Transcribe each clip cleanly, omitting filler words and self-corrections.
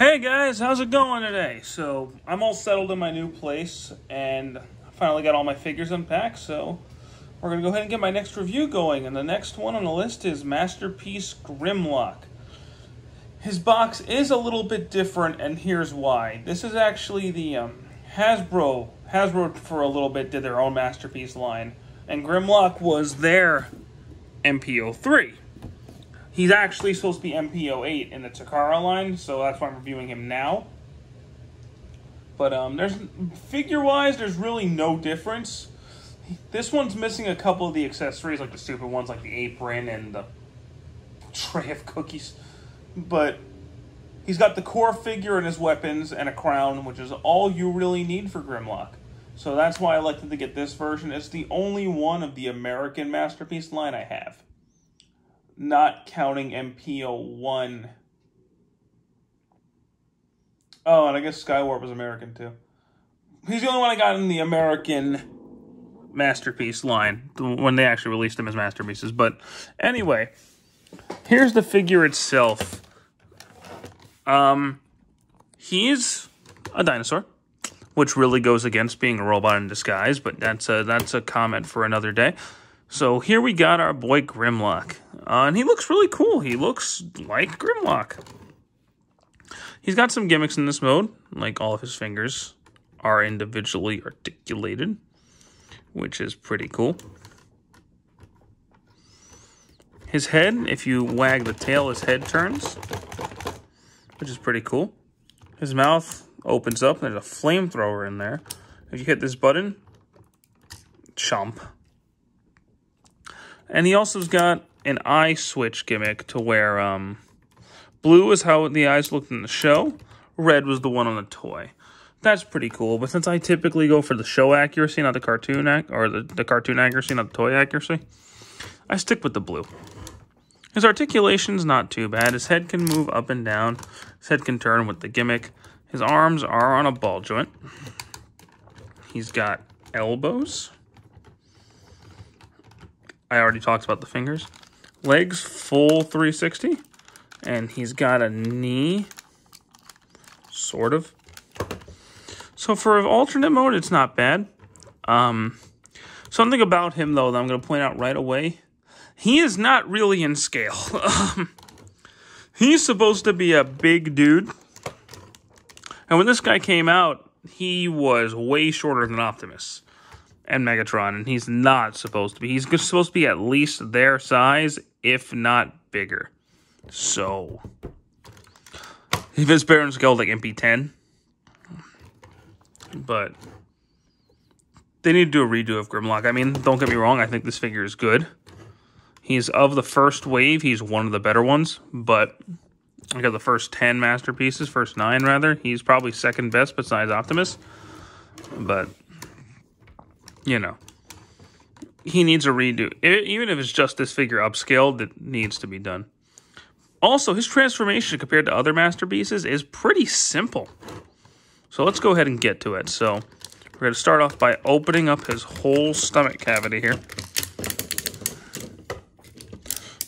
Hey guys, how's it going today? So, I'm all settled in my new place, and I finally got all my figures unpacked, so we're going to go ahead and get my next review going, and the next one on the list is Masterpiece Grimlock. His box is a little bit different, and here's why. This is actually the Hasbro. Hasbro, for a little bit, did their own Masterpiece line, and Grimlock was their MPO3. He's actually supposed to be MPO8 in the Takara line, so that's why I'm reviewing him now. But figure-wise, there's really no difference. This one's missing a couple of the accessories, like the stupid ones, like the apron and the tray of cookies. But he's got the core figure and his weapons and a crown, which is all you really need for Grimlock. So that's why I elected to get this version. It's the only one of the American Masterpiece line I have, not counting MPO1. Oh, and I guess Skywarp was American too. He's the only one I got in the American Masterpiece line, when they actually released them as Masterpieces. But anyway, here's the figure itself. He's a dinosaur, which really goes against being a robot in disguise, but that's a comment for another day. So here we got our boy Grimlock. And he looks really cool. He looks like Grimlock. He's got some gimmicks in this mode, like all of his fingers are individually articulated, which is pretty cool. His head, if you wag the tail, his head turns, which is pretty cool. His mouth opens up, and there's a flamethrower in there. If you hit this button, chomp. And he also's got an eye switch gimmick to where blue is how the eyes looked in the show, red was the one on the toy. That's pretty cool, but since I typically go for the show accuracy, not the cartoon the cartoon accuracy, not the toy accuracy, I stick with the blue. His articulation's not too bad. His head can move up and down. His head can turn with the gimmick. His arms are on a ball joint. He's got elbows. I already talked about the fingers. Legs, full 360. And he's got a knee, sort of. So for alternate mode, it's not bad. Something about him, though, that I'm going to point out right away. He is not really in scale. He's supposed to be a big dude. And when this guy came out, he was way shorter than Optimus and Megatron, and he's not supposed to be. He's supposed to be at least their size, if not bigger. So, he fits better in scale like MP10. But they need to do a redo of Grimlock. I mean, don't get me wrong, I think this figure is good. He's of the first wave, he's one of the better ones, but I got the first 10 masterpieces, first 9 rather. He's probably second best besides Optimus. But you know, he needs a redo. Even if it's just this figure upscaled, it needs to be done. Also, his transformation compared to other masterpieces is pretty simple. So let's go ahead and get to it. So we're going to start off by opening up his whole stomach cavity here.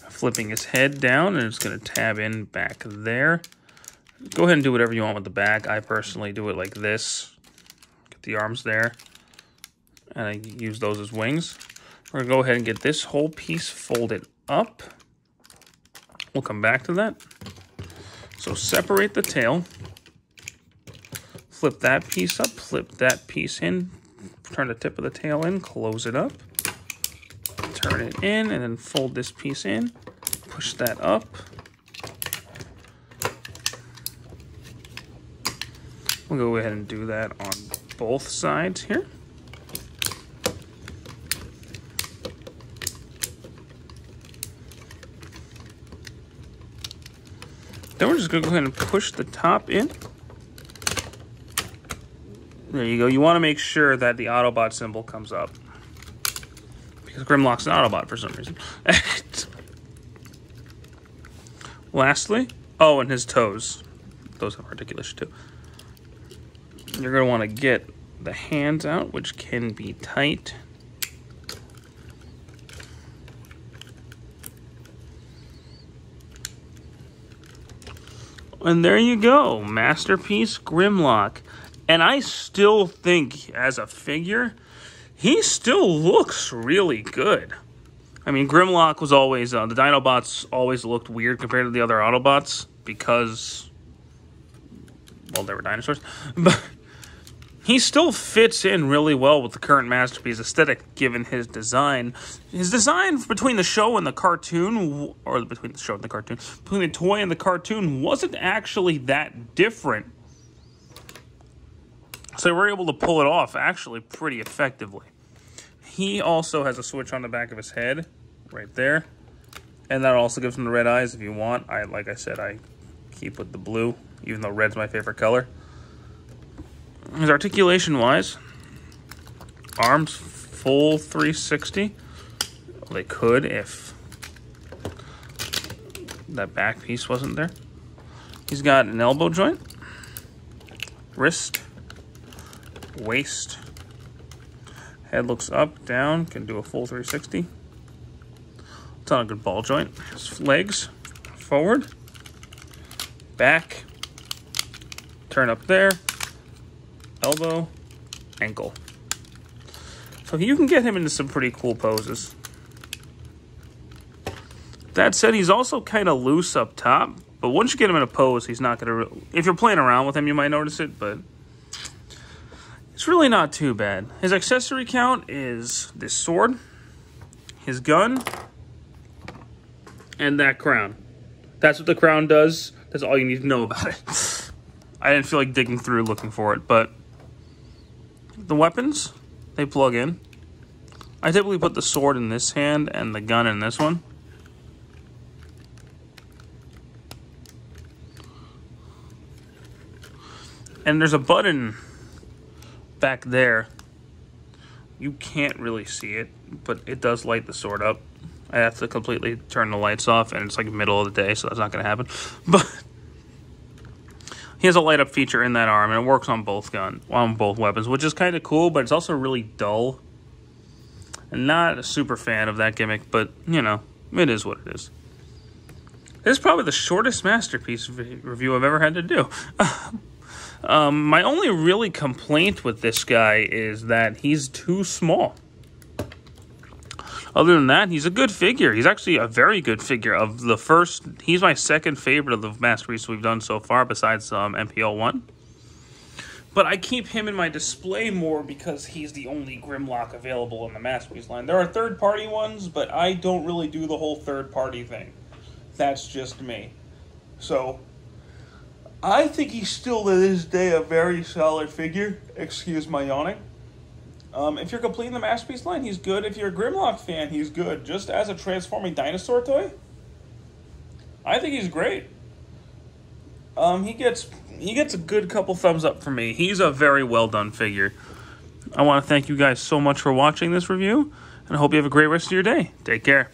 Flipping his head down, and it's going to tab in back there. Go ahead and do whatever you want with the back. I personally do it like this. Get the arms there. And I use those as wings. We're going to go ahead and get this whole piece folded up. We'll come back to that. So separate the tail. Flip that piece up. Flip that piece in. Turn the tip of the tail in. Close it up. Turn it in. And then fold this piece in. Push that up. We'll go ahead and do that on both sides here. Then we're just going to go ahead and push the top in. There you go. You want to make sure that the Autobot symbol comes up, because Grimlock's an Autobot for some reason. Lastly, oh, and his toes. Those have articulation too. You're going to want to get the hands out, which can be tight. And there you go, Masterpiece Grimlock. And I still think, as a figure, he still looks really good. I mean, Grimlock was always, the Dinobots always looked weird compared to the other Autobots because, well, they were dinosaurs. But he still fits in really well with the current Masterpiece aesthetic, given his design. His design between the show and the cartoon, or between the show and the cartoon, between the toy and the cartoon, wasn't actually that different. So they were able to pull it off, actually, pretty effectively. He also has a switch on the back of his head, right there. And that also gives him the red eyes if you want. Like I said, I keep with the blue, even though red's my favorite color. His articulation-wise, arms full 360. Well, they could if that back piece wasn't there. He's got an elbow joint, wrist, waist. Head looks up, down, can do a full 360. It's on a good ball joint. His legs, forward, back, turn up there, elbow, ankle. So you can get him into some pretty cool poses. That said, he's also kind of loose up top, but once you get him in a pose, he's not going to... If you're playing around with him, you might notice it, but it's really not too bad. His accessory count is this sword, his gun, and that crown. That's what the crown does. That's all you need to know about it. I didn't feel like digging through looking for it, but the weapons, they plug in. I typically put the sword in this hand and the gun in this one. And there's a button back there. You can't really see it, but it does light the sword up. I have to completely turn the lights off, and it's like middle of the day, so that's not going to happen. But he has a light up feature in that arm, and it works on both weapons, which is kind of cool, but it's also really dull. And not a super fan of that gimmick, but you know, it is what it is. This is probably the shortest Masterpiece review I've ever had to do. My only really complaint with this guy is that he's too small. Other than that, he's a good figure. He's actually a very good figure. Of the first, he's my second favorite of the Masterpiece we've done so far, besides MPL 1. But I keep him in my display more because he's the only Grimlock available in the Masterpiece line. There are third-party ones, but I don't really do the whole third-party thing. That's just me. So I think he's still, to this day, a very solid figure. Excuse my yawning. If you're completing the Masterpiece line, he's good. If you're a Grimlock fan, he's good. Just as a transforming dinosaur toy, I think he's great. He gets a good couple thumbs up from me. He's a very well done figure. I want to thank you guys so much for watching this review, and I hope you have a great rest of your day. Take care.